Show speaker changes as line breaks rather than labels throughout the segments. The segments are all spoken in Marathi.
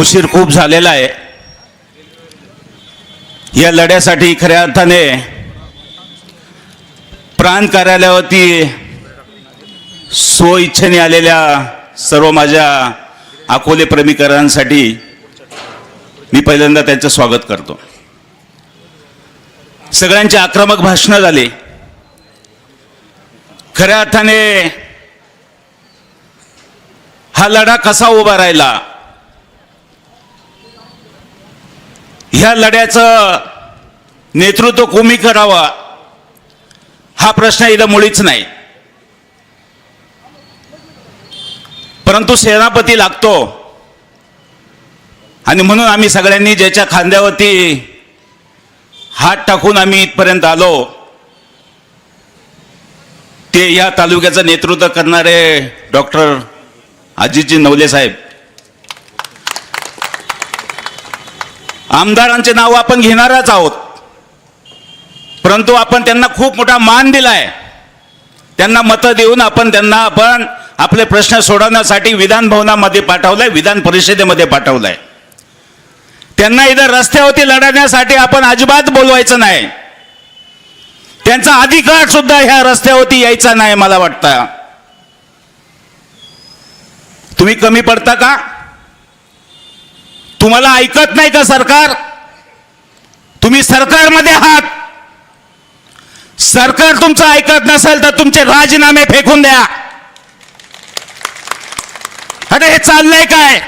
उशीर खूप झालेला आहे। या लढ्यासाठी खऱ्या अर्थाने प्रांत कार्यालयावरती स्वइच्छेने आलेल्या सर्व माझ्या अकोले प्रेमीकरांसाठी मी पहिल्यांदा त्यांचं स्वागत करतो। सगळ्यांची आक्रमक भाषणं झाली। खऱ्या अर्थाने हा लढा कसा उभा राहिला, ह्या लढ्याचं नेतृत्व कोणी करावा हा प्रश्न इथं मुळीच नाही, परंतु सेनापती लागतो। आणि म्हणून आम्ही सगळ्यांनी ज्याच्या खांद्यावरती हात टाकून आम्ही इथपर्यंत आलो ते या तालुक्याचं नेतृत्व करणारे डॉक्टर अजितजी नवले साहेब। आमदारांचे नाव आपण घेणारच आहोत, परंतु आपण त्यांना खूप मोठा मान दिलाय। त्यांना मतं देऊन आपण आपले प्रश्न सोडवण्यासाठी विधान भवनामध्ये पाठवलंय, विधान परिषदेमध्ये पाठवलंय। त्यांना इथं रस्त्यावरती लढण्यासाठी आपण अजिबात बोलवायचं नाही। त्यांचा अधिकार सुद्धा ह्या रस्त्यावरती यायचा नाही। मला वाटतं तुम्ही कमी पडता का? तुम्हाला ऐकत नाही का सरकार? तुम्ही सरकारमध्ये आहात, सरकार तुमचं ऐकत नसेल तर तुमचे राजीनामे फेकून द्या। अरे हे चाललंय काय?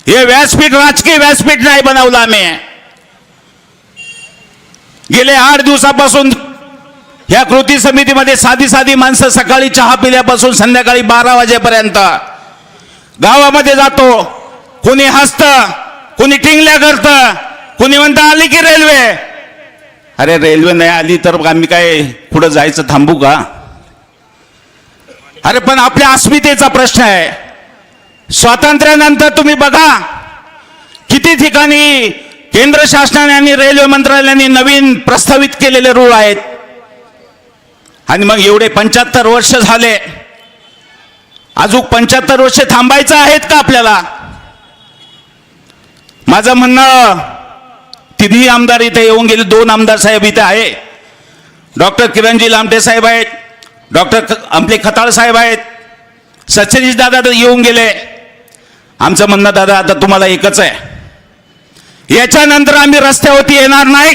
हे व्यासपीठ राजकीय व्यासपीठ नाही बनवलं आम्ही। गेले 8 दिवसापासून ह्या कृती समितीमध्ये साधी माणसं सकाळी चहा पिल्यापासून संध्याकाळी 12 वाजेपर्यंत गावामध्ये जातो। कोणी हसतं, कोणी टिंगल्या करतं, कोणी म्हणतं आली की रेल्वे। अरे रेल्वे नाही आली तर आम्ही काय पुढे जायचं थांबू का? अरे पण आपल्या अस्मितेचा प्रश्न आहे। स्वातंत्र्यानंतर तुम्ही बघा किती ठिकाणी केंद्र शासनाने आणि रेल्वे मंत्रालयाने नवीन प्रस्तावित केलेले रूळ आहेत, आणि मग एवढे 75 वर्ष झाले, अजून 75 वर्ष थांबायचं आहेत का आपल्याला? माझं म्हणणं, तिन्ही आमदार इथे येऊन गेले, 2 आमदार साहेब इथे आहे, डॉक्टर किरणजी लामटे साहेब आहेत, डॉक्टर आपले खताळ साहेब आहेत, सचिन दादा येऊन गेले। आमचं म्हणणं दादा आता तुम्हाला एकच आहे, याच्यानंतर आम्ही रस्त्यावरती येणार नाही।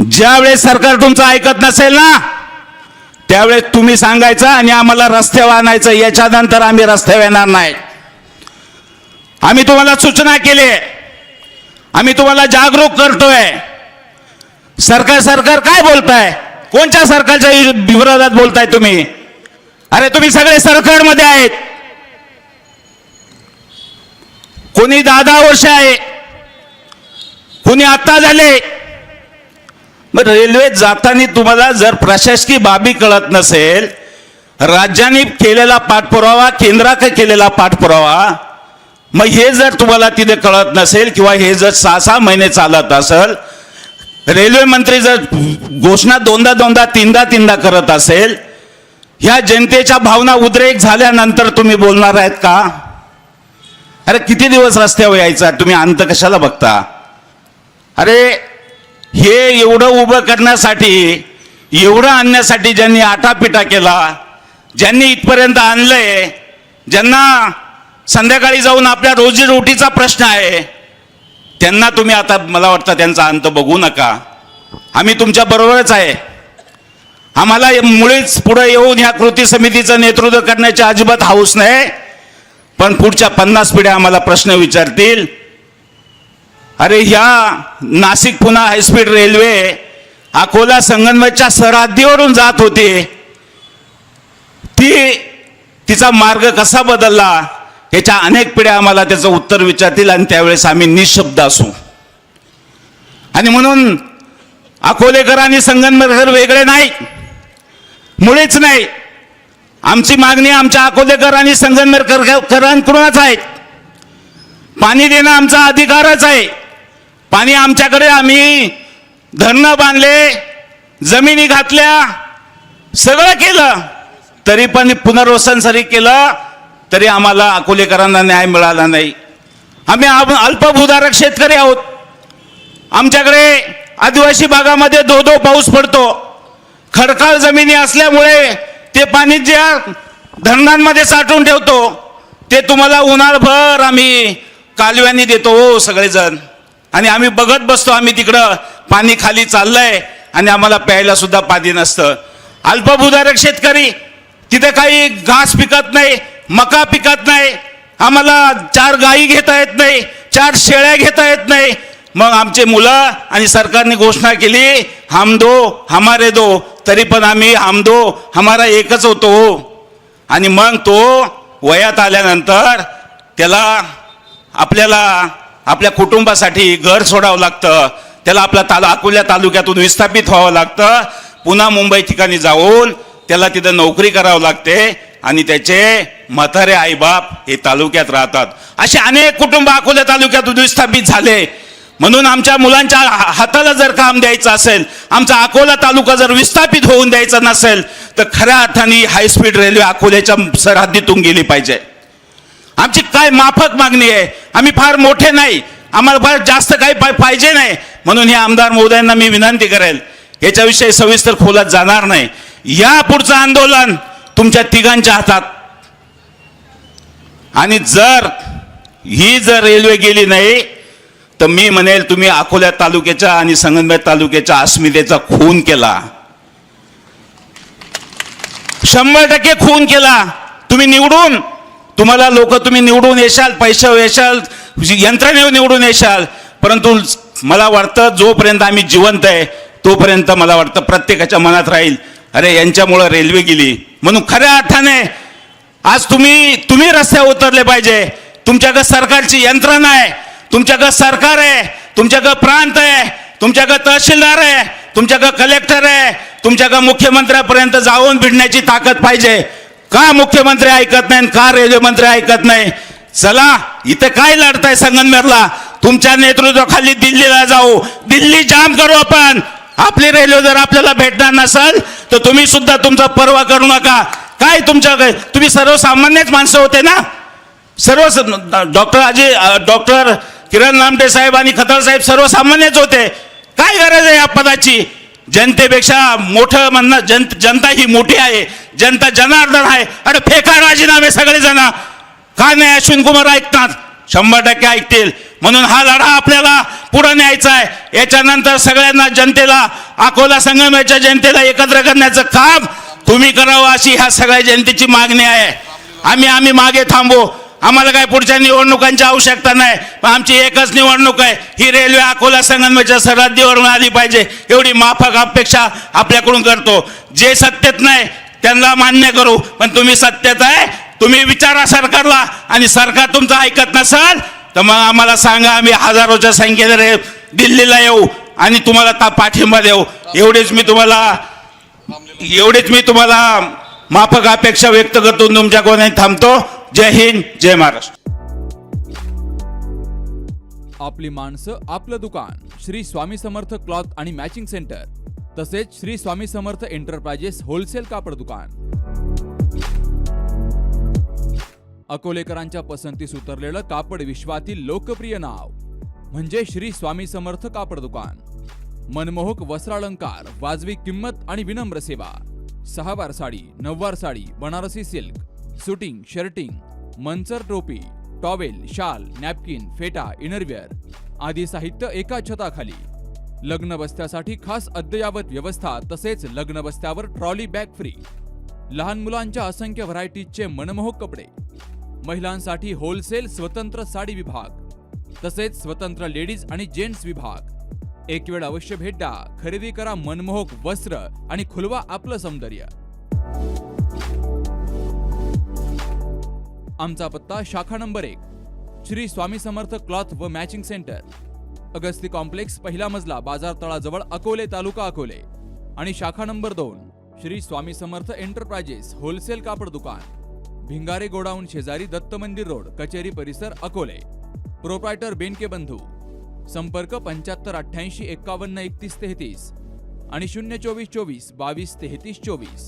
ज्यावेळेस सरकार तुमचं ऐकत नसेल ना त्यावेळेस तुम्ही सांगायचं आणि आम्हाला रस्त्यावर आणायचं। याच्यानंतर आम्ही रस्त्यावर येणार नाही। आम्ही तुम्हाला सूचना केली, आम्ही तुम्हाला जागरूक करतोय। सरकार काय बोलताय? कोणत्या सरकारच्या विरोधात बोलताय तुम्ही? अरे तुम्ही सगळे सरकारमध्ये आहेत। कोणी 10 वर्ष आहे, कोणी आता झाले। मग रेल्वेत जाताना तुम्हाला जर प्रशासकीय बाबी कळत नसेल, राज्याने केलेला पाठपुरावा, केंद्राने केलेला पाठपुरावा, मग हे जर तुम्हाला तिथे कळत नसेल किंवा हे जर 6 महिने चालत असेल, रेल्वे मंत्री जर घोषणा 2दा 3दा करत असेल, ह्या जनतेच्या भावना उद्रेक झाल्यानंतर तुम्ही बोलणार आहेत का? अरे किती दिवस रस्त्यावर यायचा? तुम्ही अंत कशाला बघता? अरे हे एवढं उभं करण्यासाठी, एवढं आणण्यासाठी ज्यांनी आटापिटा केला, ज्यांनी इथपर्यंत आणलंय, ज्यांना संध्याकाळी जाऊन आपल्या रोजीरोटीचा प्रश्न आहे, त्यांना तुम्ही आता मला वाटतं त्यांचा अंत बघू नका। आम्ही तुमच्या बरोबरच आहे। आम्हाला मुळीच पुढे येऊन ह्या कृती समितीचं नेतृत्व करण्याची अजिबात हौस नाही, पण पुढच्या 50 पिढ्या आम्हाला प्रश्न विचारतील। अरे ह्या नाशिक पुणे हायस्पीड रेल्वे अकोला संगमनेरच्या सरहद्दीवरून जात होती, तिचा मार्ग कसा बदलला याच्या अनेक पिढ्या आम्हाला त्याचं उत्तर विचारतील, आणि त्यावेळेस आम्ही निशब्द असू। आणि म्हणून अकोलेकर आणि संगमनेरकर वेगळे नाही, मुळीच नाही। आमची मागणी आमच्या अकोलेकर आणि संगमनेरकरांकडूनच आहे। पाणी देणं आमचा अधिकारच आहे। पाणी आमच्याकडे, आम्ही धरणं बांधले, जमिनी घातल्या, सगळं केलं, तरी पण पुनर्वसन सरी केलं तरी आम्हाला अकोलेकरांना न्याय मिळाला नाही. आम्ही अल्पभूधारक शेतकरी आहोत. आमच्याकडे आदिवासी भागामध्ये दो पाऊस पडतो. खडकाळ जमिनी असल्यामुळे ते पाणी ज्या धरणांमध्ये साठवून ठेवतो ते तुम्हाला उन्हाळभर आम्ही कालव्यांनी देतो हो सगळेजण. आणि आम्ही बघत बसतो, आम्ही तिकडं पाणी खाली चाललंय आणि आम्हाला प्यायला सुद्धा पाणी नसतं. अल्पभूधारक शेतकरी, तिथे काही घास पिकत नाही, मका पिकत नाही, आम्हाला 4 गायी घेता येत नाही, 4 शेळ्या घेता येत नाही. मग आमचे मुलं आणि सरकारने घोषणा केली हम दो हमारे दो, तरी पण आम्ही हम दो हमारा एकच होतो. आणि मग तो वयात आल्यानंतर त्याला आपल्याला आपल्या कुटुंबासाठी घर सोडावं लागतं, त्याला आपल्या अकोला तालुक्यातून विस्थापित व्हावं लागतं, पुन्हा मुंबई ठिकाणी जाऊन त्याला तिथं नोकरी करावं लागते आणि त्याचे म्हातारे आईबाप हे तालुक्यात राहतात. असे अनेक कुटुंब अकोला तालुक्यातून विस्थापित झाले. म्हणून आमच्या मुलांच्या हाताला जर काम द्यायचं असेल, आमचा अकोला तालुका जर विस्थापित होऊन द्यायचा नसेल, तर खऱ्या अर्थाने हायस्पीड रेल्वे अकोल्याच्या सरहद्दीतून गेली पाहिजे. आमची काय माफक मागणी आहे. आम्ही फार मोठे नाही, आम्हाला फार जास्त काही पाहिजे नाही. म्हणून हे आमदार महोदयांना मी विनंती करेल, याच्याविषयी सविस्तर खोलात जाणार नाही. या पुढचं आंदोलन तुमच्या तिघांच्या हातात. आणि जर रेल्वे गेली नाही तर मी म्हणेल तुम्ही अकोला तालुक्याच्या आणि संगमनेर तालुक्याच्या अस्मितेचा खून केला, 100% खून केला. तुम्हाला लोक तुम्ही निवडून येशाल, पैसे येशाल, यंत्रणेवर निवडून येशाल, परंतु मला वाटतं जोपर्यंत आम्ही जिवंत आहे तोपर्यंत मला वाटतं प्रत्येकाच्या मनात राहील, अरे यांच्यामुळं रेल्वे गेली. म्हणून खऱ्या अर्थाने आज तुम्ही रस्त्यावर उतरले पाहिजे. तुमच्याकडे सरकारची यंत्रणा आहे, तुमच्याकडे सरकार आहे, तुमच्याकडे प्रांत आहे, तुमच्याकडे तहसीलदार आहे, तुमच्याकडे कलेक्टर आहे, तुमच्याकडे मुख्यमंत्र्यापर्यंत जाऊन भिडण्याची ताकद पाहिजे. का मुख्यमंत्री ऐकत नाही, का रेल्वे मंत्री ऐकत नाही? चला इथे काय लढताय संगमनेरला, तुमच्या नेतृत्वाखाली दिल्लीला जाऊ, दिल्ली जाम करू आपण. आपली रेल्वे जर आपल्याला भेटणार नसेल तर तुम्ही सुद्धा तुमचा पर्वा करू नका. काय तुमच्याकडे, तुम्ही सर्वसामान्यच माणसं होते ना. डॉक्टर किरण लामटे साहेब आणि खताळ साहेब सर्वसामान्यच होते. काय गरज आहे या पदाची? जनतेपेक्षा मोठं म्हणणं, जनता ही मोठी आहे, जनता जनार्दन आहे. अरे फेका राजीनामे सगळेजण. का नाही अश्विन कुमार ऐकतात? 100% ऐकतील. म्हणून हा लढा आपल्याला पुढे न्यायचा आहे. याच्यानंतर सगळ्यांना, जनतेला, अकोला संगमनेरच्या जनतेला एकत्र करण्याचं काम तुम्ही करावं अशी ह्या सगळ्या जनतेची मागणी आहे. आम्ही मागे थांबू. आम्हाला काय पुढच्या निवडणुकांची आवश्यकता नाही. पण आमची एकच निवडणूक आहे, ही रेल्वे अकोला संगमनेरच्या सरहद्दीवरून आली पाहिजे, एवढी माफक अपेक्षा आपल्याकडून करतो. जे सत्तेत नाही त्यांना मान्य करू, पण तुम्ही सत्तेत आहे, तुम्ही विचारा सरकारला. आणि सरकार तुमचं ऐकत नसाल तर मग आम्हाला सांगा, आम्ही हजारोच्या संख्येने दिल्लीला येऊ आणि तुम्हाला पाठिंबा देऊ. एवढीच मी तुम्हाला माफक अपेक्षा व्यक्त करतो. तुमच्या कोणी थांबतो. जय हिंद, जय महाराष्ट्र.
आपली माणसं, आपलं दुकान. श्री स्वामी समर्थ क्लॉथ आणि मॅचिंग सेंटर, तसेच श्री स्वामी समर्थ एंटरप्राइजेस होलसेल कापड दुकान. अकोलेकरांच्या पसंतीस उतरलेलं कापड विश्वातील लोकप्रिय नाव म्हणजे श्री स्वामी समर्थ कापड दुकान. मनमोहक वस्त्रालंकार, वाजवी किंमत आणि विनम्र सेवा. 6 वार साडी, 9 वार sari, Banarasi silk, suiting, shirting, Manchar टोपी, टॉवेल, शाल, नॅपकिन, फेटा, इनरवेअर आदी साहित्य एका छताखाली. लग्न बस्त्यासाठी खास अद्ययावत व्यवस्था, तसेच लग्न बस्त्यावर ट्रॉली बॅग फ्री. लहान मुलांच्या असंख्य व्हरायटीजचे मनमोहक कपडे. महिलांसाठी होलसेल स्वतंत्र साडी विभाग, तसेच स्वतंत्र लेडीज आणि जेंट्स विभाग. एक वेळ अवश्य भेट द्या. खरेदी करा मनमोहक वस्त्र आणि खुलवा आपलं सौंदर्य. आमचा पत्ता शाखा नंबर 1, श्री स्वामी समर्थ क्लॉथ व मॅचिंग सेंटर, अगस्ती कॉम्प्लेक्स, पहिला मजला, बाजार तळाजवळ, अकोले, तालुका अकोले. आणि शाखा number 2, Shri Swami Samarth enterprises wholesale कापड दुकान, भिंगारे गोडाऊन शेजारी, दत्त मंदिर रोड, कचेरी परिसर, अकोले. प्रोप्रायटर बेनके बंधू. संपर्क 75 88 51 31 33 आणि 024 24 22 33 24.